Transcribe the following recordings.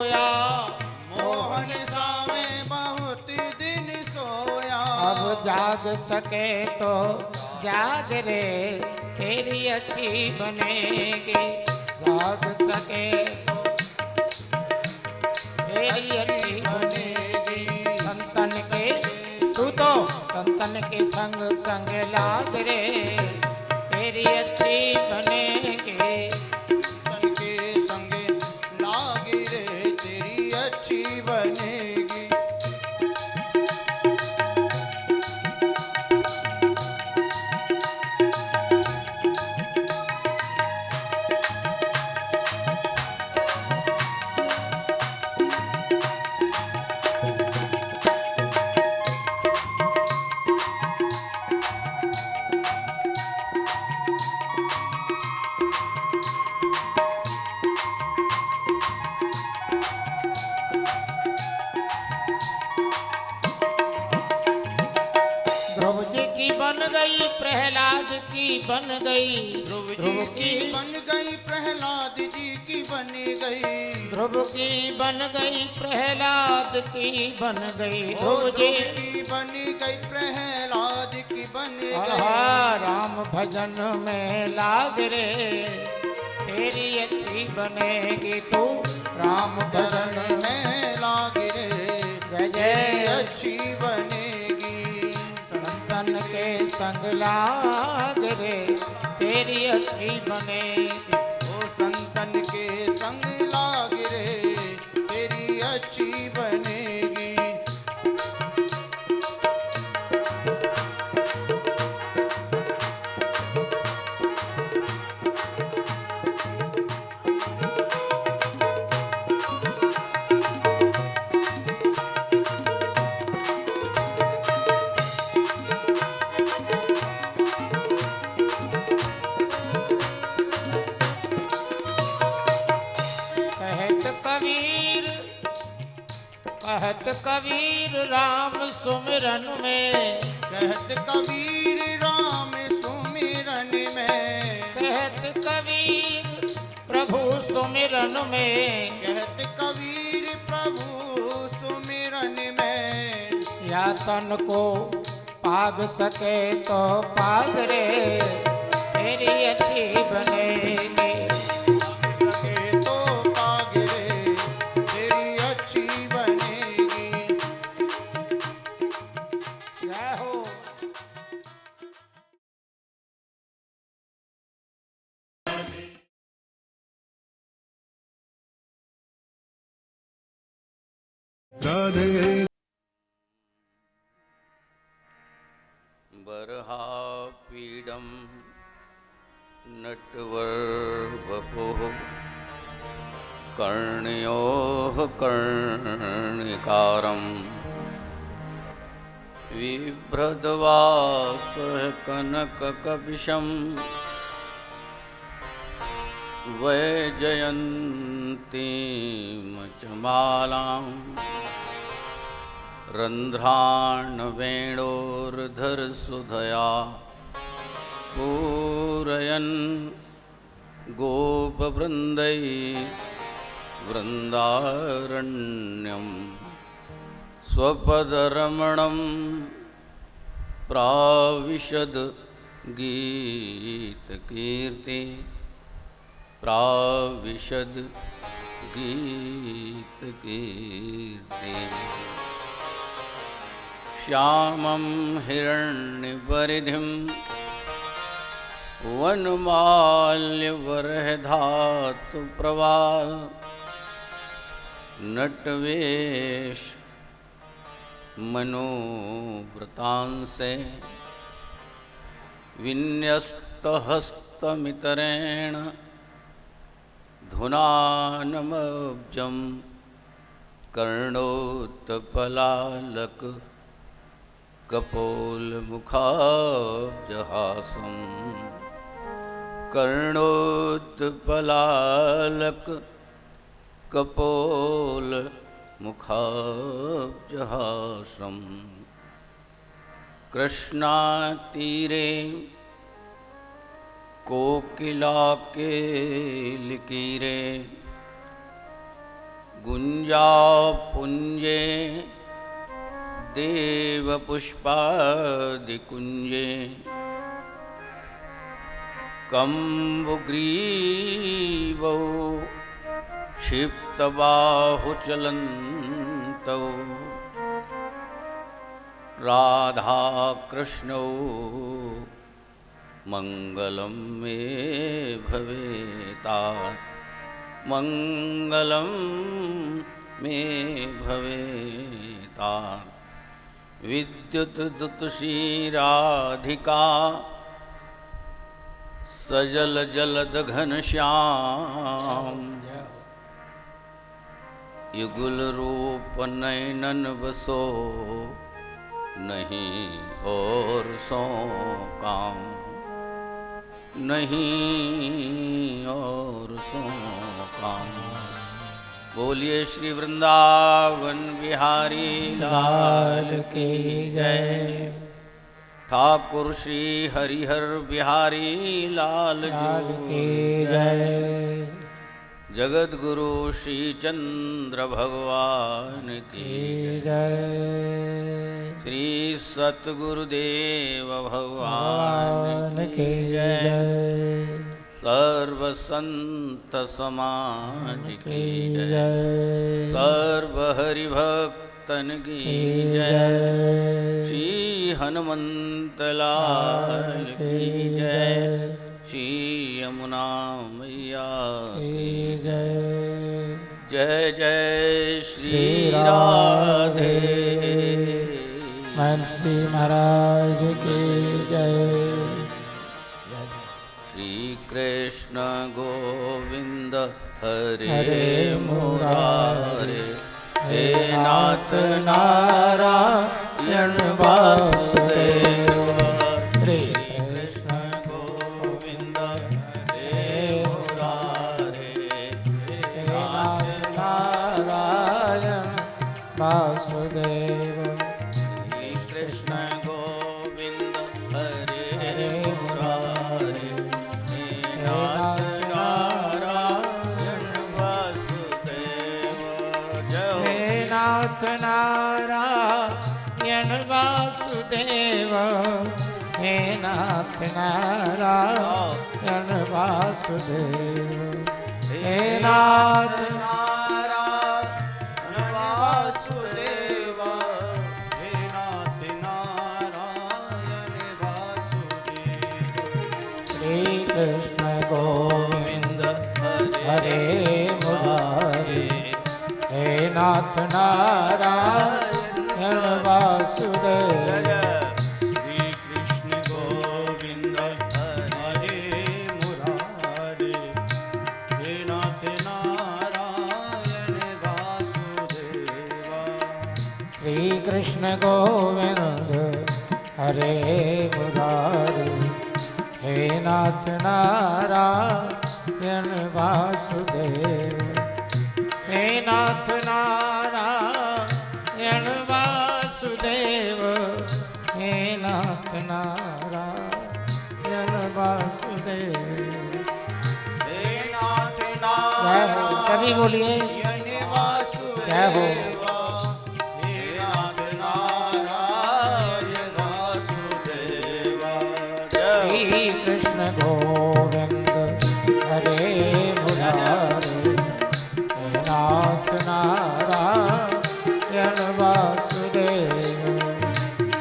मोहन सावे बहुत दिन सोया। अब जाग सके तो जाग रे तेरी अच्छी बनेगी। जाग सके तो तेरी अच्छी बनेगी। संतन के तू तो संतन के संग संग लाग रे तेरी अच्छी बनेगी। संतन के संग लागी रे तेरी अच्छी बनेगी। ध्रुव जी की बन गई प्रहलाद की बन गई। ध्रुव जी की बन गई प्रहलाद जी की बन गई। ध्रुव की बन गई प्रहलाद की बन गई। ध्रुव ध्रुव जी की बन गई प्रहलाद की बन आहा गई। राम भजन में लाग रे तेरी अच्छी बनेगी तू। राम भजन में में लागी रे जय तेरी जय अच्छी बनेगी। संतन के संग लाग रे तेरी अच्छी बनेगी। ओ संतन के संग लाग रे तेरी अच्छी बनेगी। कहत कबीर राम सुमिरन में। कहत कबीर राम सुमिरन में। कहत कबीर प्रभु सुमिरन में। कहत कबीर प्रभु सुमिरन में। या तन को पाग सके तो पाग रे तेरी अच्छी बनेगी। सके तो पाग रे तेरी अच्छी बनेगी। जय हो। राधे बर्हापीडं नटवर्वपुः कर्णयोः कर्णिकारं बिभ्रद्वासः कनककपिशं वैजयन्तीमचमालाम् रन्ध्राणवेणोर्धरसुधया पूरयन् गोपवृन्दै वृन्दारण्यं स्वपदरमणं प्राविशद गीतकीर्ति प्राविशद गीतकीर्ति। श्यामं हिरण्यपरिधिं वनमाल्यवरधातु प्रवाल नटवेश मनोव्रतांसे विन्यस्तहस्तमितरेण धुनानमब्जं कर्णोत्पलालक कपोलमुखाब्जहासं कर्णोत्पलालक कपोलमुखाब्जहासं कृष्णातीरे कोकिला के लिकीरे गुंजापुंजे देवपुष्पादिकुंजे कम्बुग्रीवौ क्षिप्तबाहुचलन्तौ राधाकृष्णौ मङ्गलं मे भवेतात् मङ्गलं मे भवेतात् विद्युतदुतुषी राधिका सजल जलद घनश्याम युगल रूप नयनन बसो नहीं और सो काम नहीं और सो काम। बोलिए श्री वृंदावन बिहारी लाल की जय। ठाकुर श्री हरिहर बिहारी लाल की जय। जगत गुरु श्री चंद्र भगवान की जय। श्री सतगुरुदेव भगवान की जय। सर्व संत समाज की जय। सर्व हरिभक्तन की जय। श्री हनुमंत लाल की जय। श्री यमुना मैया की जय। जय जय श्री राधे। महर्षि महाराज की जय। श्री कृष्ण गोविंद हरे मुरारे हे नाथ नारायण वासुदेव। श्री कृष्ण गोविंद हरे मुरारे हे नाथ नारायण वासुदेव। श्री कृष्ण गोविंद हरे मुरारे हे नाथ नारायण वासुदेव। हे नाथ नारायण वासुदेव। हे नाथ नारायण वासुदेव। हे नाथ नारायण वासुदेव। हे नाथ नारायण वासुदेव। श्री कृष्ण गोविंद हरे मुरारे हे नाथ नारायण वासुदेव। श्री कृष्ण गोविंद हरे मुरारे हे नाथ नारायण वासुदेव। श्री कृष्ण गोविंद हरे मुरारे हे नाथ नारायण वासुदेव। हे नाथ नारायण वासुदेव। हे नाथ नारायण वासुदेव। हे नाथ जय हो सभी बोलिए नारायण वासुदेव। जय हो। हे नाथ नारायण वासुदेव। श्री कृष्ण गोविंद हरे मुरारे हे नाथ नारायण वासुदेव।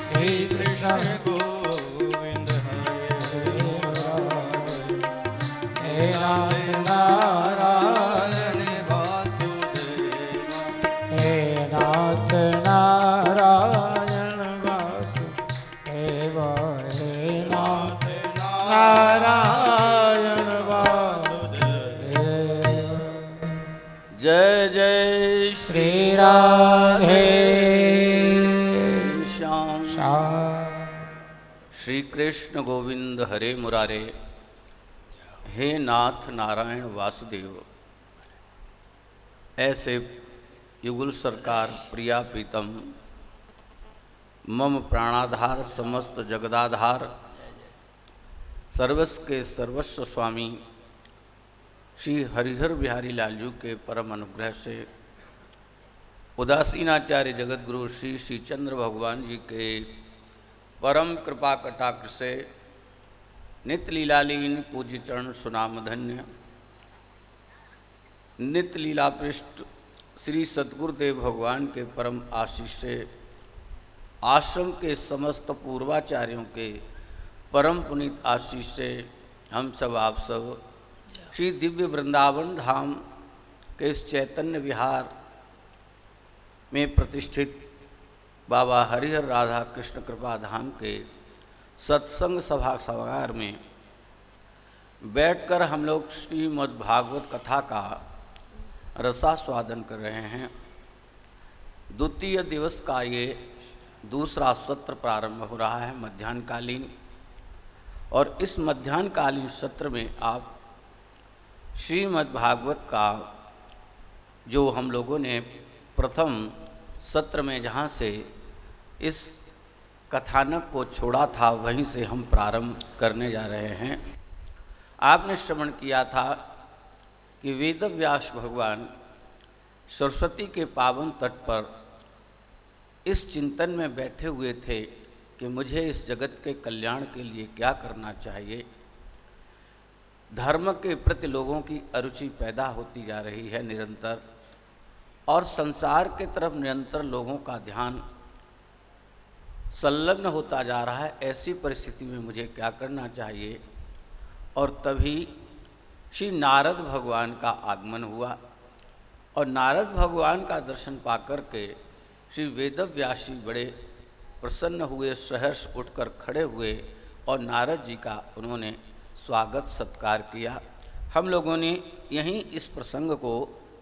श्री कृष्ण गोविंद हरे हे नाथ नारायण वासुदेव। हे नाथ नारायण वासुदेव। हे नाथ नारायण वासुदेव। जय जय श्री राधे श्याम। श्याम। श्री कृष्ण गोविंद हरे मुरारे हे नाथ नारायण वासुदेव। ऐसे युगल सरकार प्रिया प्रीतम मम प्राणाधार समस्त जगदाधार सर्वस्व के सर्वस्व स्वामी श्री हरिहर बिहारी लालजू के परम अनुग्रह से उदासीनाचार्य जगत गुरु श्री श्री चंद्र भगवान जी के परम कृपा कटाक्ष से नित्य लीलालीन पूज्य चरण सुनाम धन्य, नित्य लीला पृष्ठ श्री सद्गुरुदेव भगवान के परम आशीष से आश्रम के समस्त पूर्वाचार्यों के परम पुनीत आशीष से हम सब आप सब श्री दिव्य वृंदावन धाम के इस चैतन्य विहार में प्रतिष्ठित बाबा हरिहर राधा कृष्ण कृपा धाम के सत्संग सभागार में बैठकर हम लोग श्रीमद् भागवत कथा का रसास्वादन कर रहे हैं। द्वितीय दिवस का ये दूसरा सत्र प्रारंभ हो रहा है मध्याह्नकालीन, और इस मध्याह्नकालीन सत्र में आप श्रीमद् भागवत का जो हम लोगों ने प्रथम सत्र में जहाँ से इस कथानक को छोड़ा था वहीं से हम प्रारंभ करने जा रहे हैं। आपने श्रवण किया था कि वेदव्यास भगवान सरस्वती के पावन तट पर इस चिंतन में बैठे हुए थे कि मुझे इस जगत के कल्याण के लिए क्या करना चाहिए। धर्म के प्रति लोगों की अरुचि पैदा होती जा रही है निरंतर, और संसार के तरफ निरंतर लोगों का ध्यान संलग्न होता जा रहा है। ऐसी परिस्थिति में मुझे क्या करना चाहिए। और तभी श्री नारद भगवान का आगमन हुआ, और नारद भगवान का दर्शन पाकर के श्री वेदव्यास जी बड़े प्रसन्न हुए, सहर्ष उठकर खड़े हुए और नारद जी का उन्होंने स्वागत सत्कार किया। हम लोगों ने यहीं इस प्रसंग को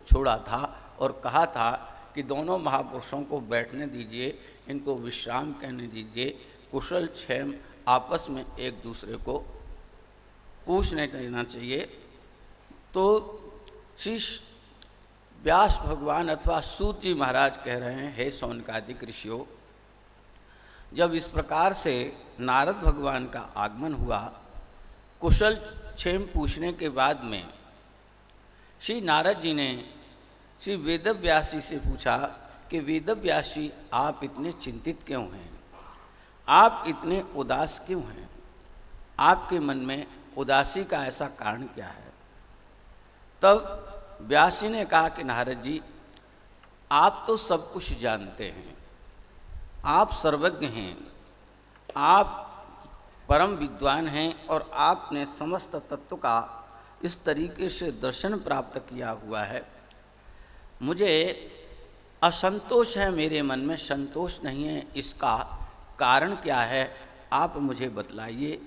छोड़ा था और कहा था कि दोनों महापुरुषों को बैठने दीजिए, इनको विश्राम कहने दीजिए, कुशल क्षेम आपस में एक दूसरे को पूछने देना चाहिए। तो श्री व्यास भगवान अथवा सूत जी महाराज कह रहे हैं, हे शौनकादिक ऋषियों, जब इस प्रकार से नारद भगवान का आगमन हुआ, कुशल क्षेम पूछने के बाद में श्री नारद जी ने श्री वेदव्यास जी से पूछा कि वेदव्यास जी, आप इतने चिंतित क्यों हैं, आप इतने उदास क्यों हैं, आपके मन में उदासी का ऐसा कारण क्या है। तब व्यास जी ने कहा कि नारद जी, आप तो सब कुछ जानते हैं, आप सर्वज्ञ हैं, आप परम विद्वान हैं, और आपने समस्त तत्व का इस तरीके से दर्शन प्राप्त किया हुआ है। मुझे असंतोष है, मेरे मन में संतोष नहीं है, इसका कारण क्या है, आप मुझे बतलाइए।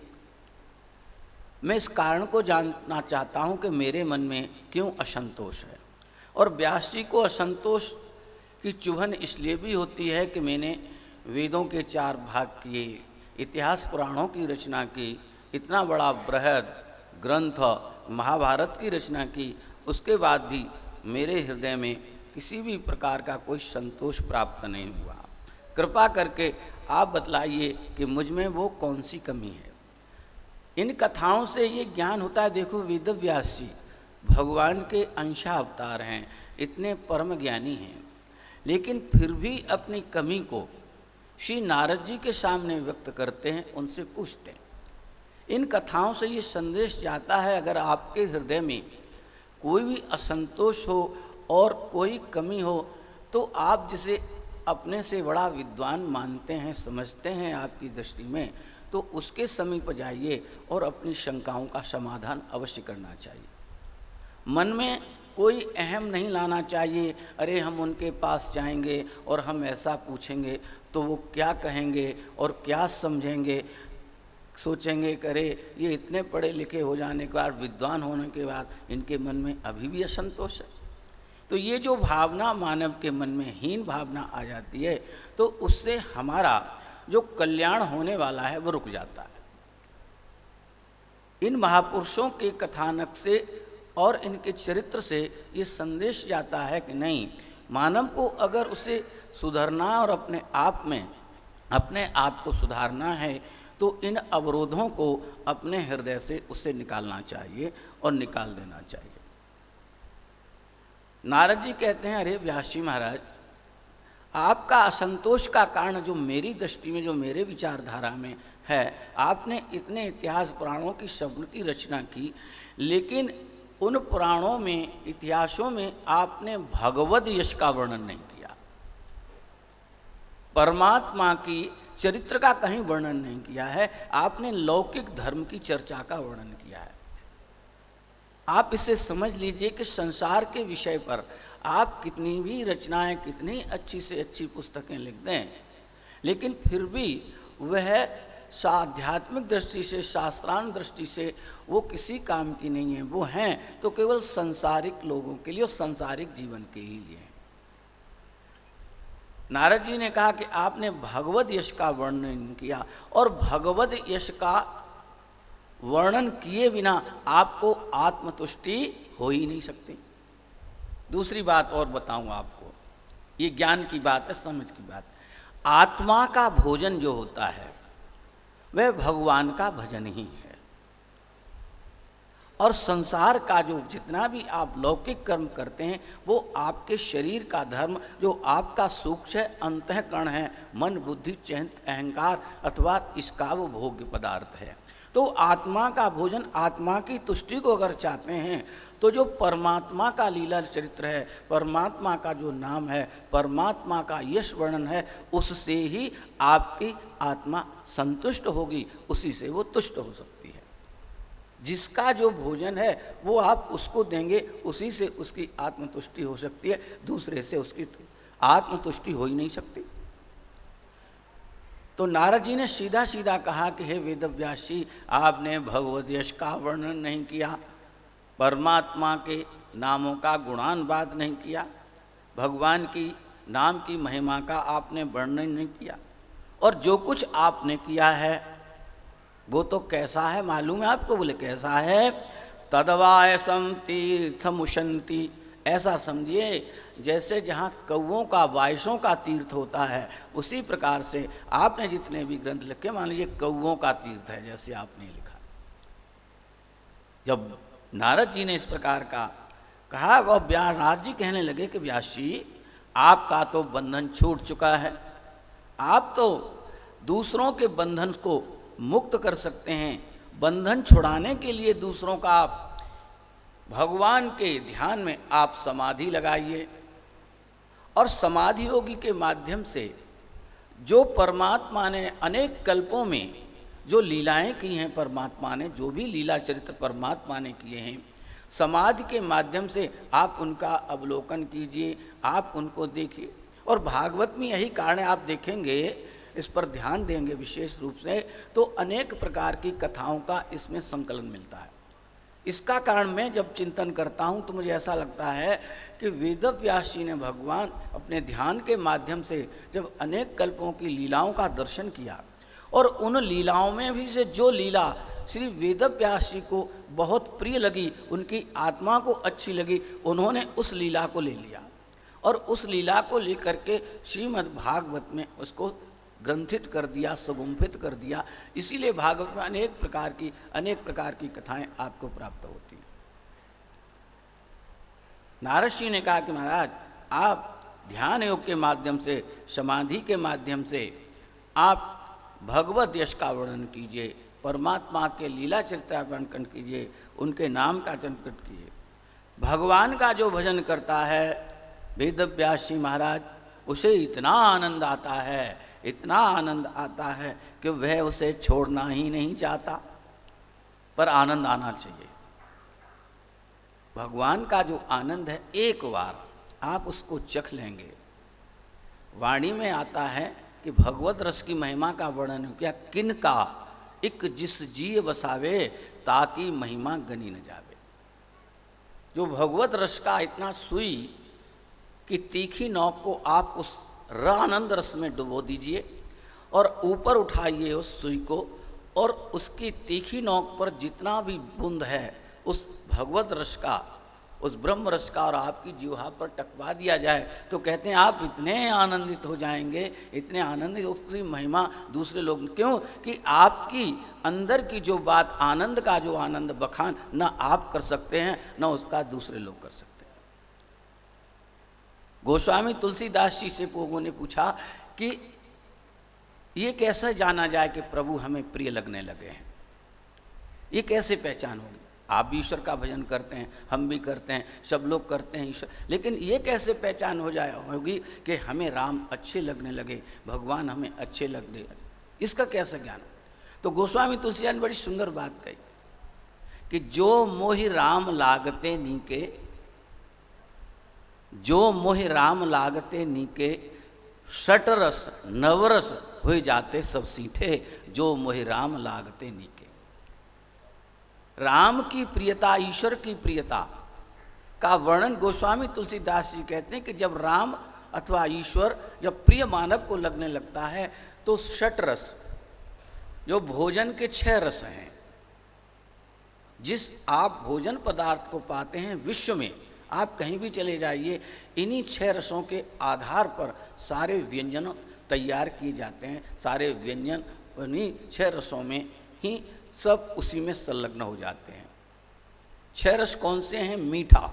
मैं इस कारण को जानना चाहता हूँ कि मेरे मन में क्यों असंतोष है। और व्यास जी को असंतोष की चुभन इसलिए भी होती है कि मैंने वेदों के 4 भाग किए, इतिहास पुराणों की रचना की, इतना बड़ा बृहद ग्रंथ महाभारत की रचना की, उसके बाद भी मेरे हृदय में किसी भी प्रकार का कोई संतोष प्राप्त नहीं हुआ। कृपा करके आप बतलाइए कि मुझ में वो कौन सी कमी है। इन कथाओं से ये ज्ञान होता है। देखो, वेदव्यास जी भगवान के अंशावतार हैं, इतने परम ज्ञानी हैं, लेकिन फिर भी अपनी कमी को श्री नारद जी के सामने व्यक्त करते हैं, उनसे पूछते हैं। इन कथाओं से ये संदेश जाता है, अगर आपके हृदय में कोई भी असंतोष हो और कोई कमी हो, तो आप जिसे अपने से बड़ा विद्वान मानते हैं, समझते हैं आपकी दृष्टि में, तो उसके समीप जाइए और अपनी शंकाओं का समाधान अवश्य करना चाहिए। मन में कोई अहम नहीं लाना चाहिए, अरे हम उनके पास जाएंगे और हम ऐसा पूछेंगे तो वो क्या कहेंगे और क्या समझेंगे, सोचेंगे कि अरे ये इतने पढ़े लिखे हो जाने के बाद, विद्वान होने के बाद इनके मन में अभी भी असंतोष है। तो ये जो भावना मानव के मन में हीन भावना आ जाती है, तो उससे हमारा जो कल्याण होने वाला है वो रुक जाता है। इन महापुरुषों के कथानक से और इनके चरित्र से ये संदेश जाता है कि नहीं, मानव को अगर उसे सुधरना और अपने आप को सुधारना है तो इन अवरोधों को अपने हृदय से उसे निकालना चाहिए और निकाल देना चाहिए। नारद जी कहते हैं, अरे व्यास जी महाराज, आपका असंतोष का कारण जो मेरी दृष्टि में, जो मेरे विचारधारा में है, आपने इतने इतिहास पुराणों की शब्द की रचना की, लेकिन उन पुराणों में, इतिहासों में आपने भगवद यश का वर्णन नहीं किया, परमात्मा की चरित्र का कहीं वर्णन नहीं किया है। आपने लौकिक धर्म की चर्चा का वर्णन किया है। आप इसे समझ लीजिए कि संसार के विषय पर आप कितनी भी रचनाएं, कितनी अच्छी से अच्छी पुस्तकें लिख दें, लेकिन फिर भी वह आध्यात्मिक दृष्टि से, शास्त्रांत दृष्टि से वो किसी काम की नहीं है। वो हैं तो केवल संसारिक लोगों के लिए और संसारिक जीवन के ही लिए। नारद जी ने कहा कि आपने भगवद यश का वर्णन किया, और भगवद यश का वर्णन किए बिना आपको आत्मतुष्टि हो ही नहीं सकती। दूसरी बात और बताऊं आपको, ये ज्ञान की बात है, समझ की बात। आत्मा का भोजन जो होता है वह भगवान का भजन ही है, और संसार का जो जितना भी आप लौकिक कर्म करते हैं वो आपके शरीर का धर्म, जो आपका सूक्ष्म अंतःकरण है, मन बुद्धि चित्त अहंकार अथवा इसका वो भोग्य पदार्थ है। तो आत्मा का भोजन, आत्मा की तुष्टि को अगर चाहते हैं तो जो परमात्मा का लीला चरित्र है, परमात्मा का जो नाम है, परमात्मा का यश वर्णन है, उससे ही आपकी आत्मा संतुष्ट होगी, उसी से वो तुष्ट हो सकती है। जिसका जो भोजन है वो आप उसको देंगे, उसी से उसकी आत्मतुष्टि हो सकती है, दूसरे से उसकी आत्मतुष्टि हो ही नहीं सकती। तो नारद जी ने सीधा सीधा कहा कि हे वेदव्यास जी, आपने भगवद यश का वर्णन नहीं किया, परमात्मा के नामों का गुणानुवाद नहीं किया, भगवान की नाम की महिमा का आपने वर्णन नहीं किया, और जो कुछ आपने किया है वो तो कैसा है मालूम है आपको? बोले कैसा है? तदवायसम तीर्थमुशंति, ऐसा समझिए जैसे जहाँ कौओं का, वायसों का तीर्थ होता है, उसी प्रकार से आपने जितने भी ग्रंथ लिखे, मान लीजिए कौओं का तीर्थ है जैसे आपने लिखा। जब नारद जी ने इस प्रकार का कहा, वह नारद जी कहने लगे कि व्यास जी, आपका तो बंधन छूट चुका है, आप तो दूसरों के बंधन को मुक्त कर सकते हैं। बंधन छुड़ाने के लिए दूसरों का आप भगवान के ध्यान में आप समाधि लगाइए, और समाधि योगी के माध्यम से जो परमात्मा ने अनेक कल्पों में जो लीलाएं की हैं, परमात्मा ने जो भी लीला चरित्र परमात्मा ने किए हैं, समाधि के माध्यम से आप उनका अवलोकन कीजिए, आप उनको देखिए। और भागवत में यही कारण है, आप देखेंगे, इस पर ध्यान देंगे विशेष रूप से, तो अनेक प्रकार की कथाओं का इसमें संकलन मिलता है। इसका कारण मैं जब चिंतन करता हूँ तो मुझे ऐसा लगता है कि वेदव्यास जी ने भगवान अपने ध्यान के माध्यम से जब अनेक कल्पों की लीलाओं का दर्शन किया, और उन लीलाओं में भी से जो लीला श्री वेदव्यास जी को बहुत प्रिय लगी, उनकी आत्मा को अच्छी लगी, उन्होंने उस लीला को ले लिया, और उस लीला को लेकर के श्रीमद् भागवत में उसको ग्रंथित कर दिया, सुगुम्फित कर दिया। इसीलिए भागवत में अनेक प्रकार की कथाएं आपको प्राप्त होती हैं। नारद जी ने कहा कि महाराज, आप ध्यान योग के माध्यम से, समाधि के माध्यम से आप भगवत यश का वर्णन कीजिए, परमात्मा के लीला चरित्र वर्णन कीजिए, उनके नाम का चिंतन कीजिए। भगवान का जो भजन करता है वेदव्यास जी महाराज, उसे इतना आनंद आता है, इतना आनंद आता है कि वह उसे छोड़ना ही नहीं चाहता, पर आनंद आना चाहिए। भगवान का जो आनंद है, एक बार आप उसको चख लेंगे। वाणी में आता है कि भगवत रस की महिमा का वर्णन किया, किन का इक जिस जी बसावे, ताकि महिमा गनी न जावे। जो भगवत रस का इतना सुई कि तीखी नोक को आप उस आनंद रस में डुबो दीजिए, और ऊपर उठाइए उस सुई को, और उसकी तीखी नोक पर जितना भी बूंद है उस भगवत रस का, उस ब्रह्म रस का, और आपकी जीवा पर टकवा दिया जाए, तो कहते हैं आप इतने आनंदित हो जाएंगे, इतने आनंदित, उसकी महिमा दूसरे लोग, क्यों कि आपकी अंदर की जो बात, आनंद का जो आनंद बखान न आप कर सकते हैं, न उसका दूसरे लोग कर सकते हैं। गोस्वामी तुलसीदास जी से लोगों ने पूछा कि ये कैसे जाना जाए कि प्रभु हमें प्रिय लगने लगे हैं, ये कैसे पहचान होगी? आप भी ईश्वर का भजन करते हैं, हम भी करते हैं, सब लोग करते हैं ईश्वर, लेकिन ये कैसे पहचान हो जाए होगी कि हमें राम अच्छे लगने लगे, भगवान हमें अच्छे लगने लगे, इसका कैसे ज्ञान? तो गोस्वामी तुलसीदास ने बड़ी सुंदर बात कही कि जो मोहि राम लागते नीके, जो मोहि राम लागते नीके, षटरस नवरस हो जाते सब सीठे, जो मोहि राम लागते नीके। राम की प्रियता, ईश्वर की प्रियता का वर्णन गोस्वामी तुलसीदास जी कहते हैं कि जब राम अथवा ईश्वर जब प्रिय मानव को लगने लगता है तो षटरस, जो भोजन के 6 रस हैं, जिस आप भोजन पदार्थ को पाते हैं विश्व में, आप कहीं भी चले जाइए, इन्हीं 6 रसों के आधार पर सारे व्यंजन तैयार किए जाते हैं, सारे व्यंजन उन्हीं 6 रसों में ही सब उसी में संलग्न हो जाते हैं। 6 रस कौन से हैं? मीठा,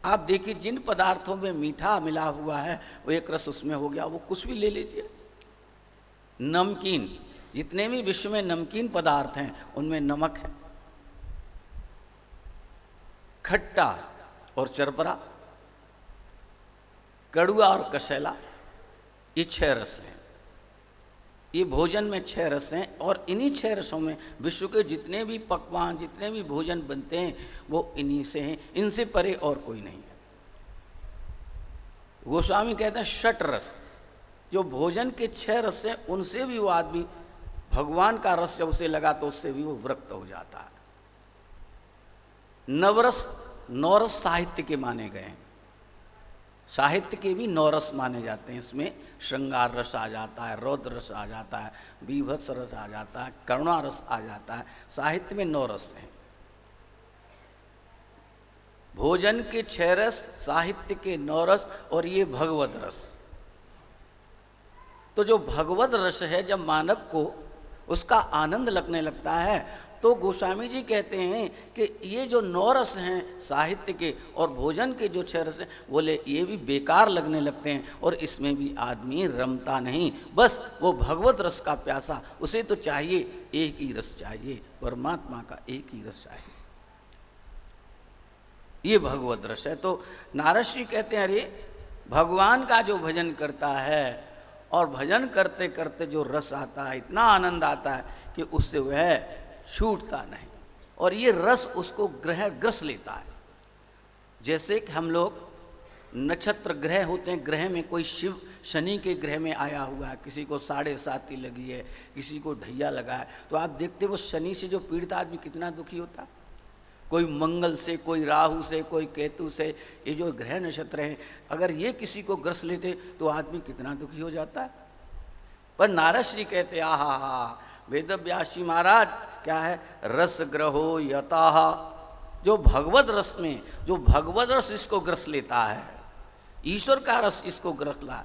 आप देखिए जिन पदार्थों में मीठा मिला हुआ है वो एक रस उसमें हो गया, वो कुछ भी ले लीजिए। नमकीन, जितने भी विश्व में नमकीन पदार्थ हैं उनमें नमक है। खट्टा और चरपरा, कड़ुआ और कसेला, ये 6 रस हैं। ये भोजन में 6 रस हैं और इन्हीं 6 रसों में विश्व के जितने भी पकवान, जितने भी भोजन बनते हैं वो इन्हीं से हैं, इनसे परे और कोई नहीं है। गोस्वामी कहते हैं षट रस, जो भोजन के 6 रस हैं उनसे भी वो आदमी भगवान का रस जब उसे लगा तो उससे भी वो विरक्त हो जाता है। नवरस, 9 रस साहित्य के माने गए हैं, साहित्य के भी 9 रस माने जाते हैं। इसमें श्रृंगार रस आ जाता है, रौद्र रस आ जाता है, बीभत्स रस आ जाता है, करुणा रस आ जाता है। साहित्य में 9 रस हैं। भोजन के 6 रस, साहित्य के 9 रस और ये भगवद रस। तो जो भगवद रस है, जब मानव को उसका आनंद लगने लगता है तो गोस्वामी जी कहते हैं कि ये जो 9 रस हैं साहित्य के और भोजन के जो 6 रस हैं, बोले ये भी बेकार लगने लगते हैं और इसमें भी आदमी रमता नहीं। बस वो भगवत रस का प्यासा, उसे तो चाहिए एक ही रस चाहिए, परमात्मा का एक ही रस चाहिए, ये भगवत रस है। तो नारद श्री कहते हैं अरे भगवान का जो भजन करता है और भजन करते करते जो रस आता है, इतना आनंद आता है कि उससे वह छूटता नहीं और ये रस उसको ग्रस लेता है। जैसे कि हम लोग नक्षत्र ग्रह होते हैं, ग्रह में कोई शिव शनि के ग्रह में आया हुआ है, किसी को 7.5 लगी है, किसी को ढैया लगा है, तो आप देखते वो शनि से जो पीड़ित आदमी कितना दुखी होता है। कोई मंगल से, कोई राहु से, कोई केतु से, ये जो ग्रह नक्षत्र हैं अगर ये किसी को ग्रस लेते तो आदमी कितना दुखी हो जाता है। पर नारद श्री कहते आहा वेदव्यास जी महाराज क्या है, रस ग्रहो यताह, जो भगवत रस में, जो भगवत रस इसको ग्रस लेता है, ईश्वर का रस इसको ग्रस ला,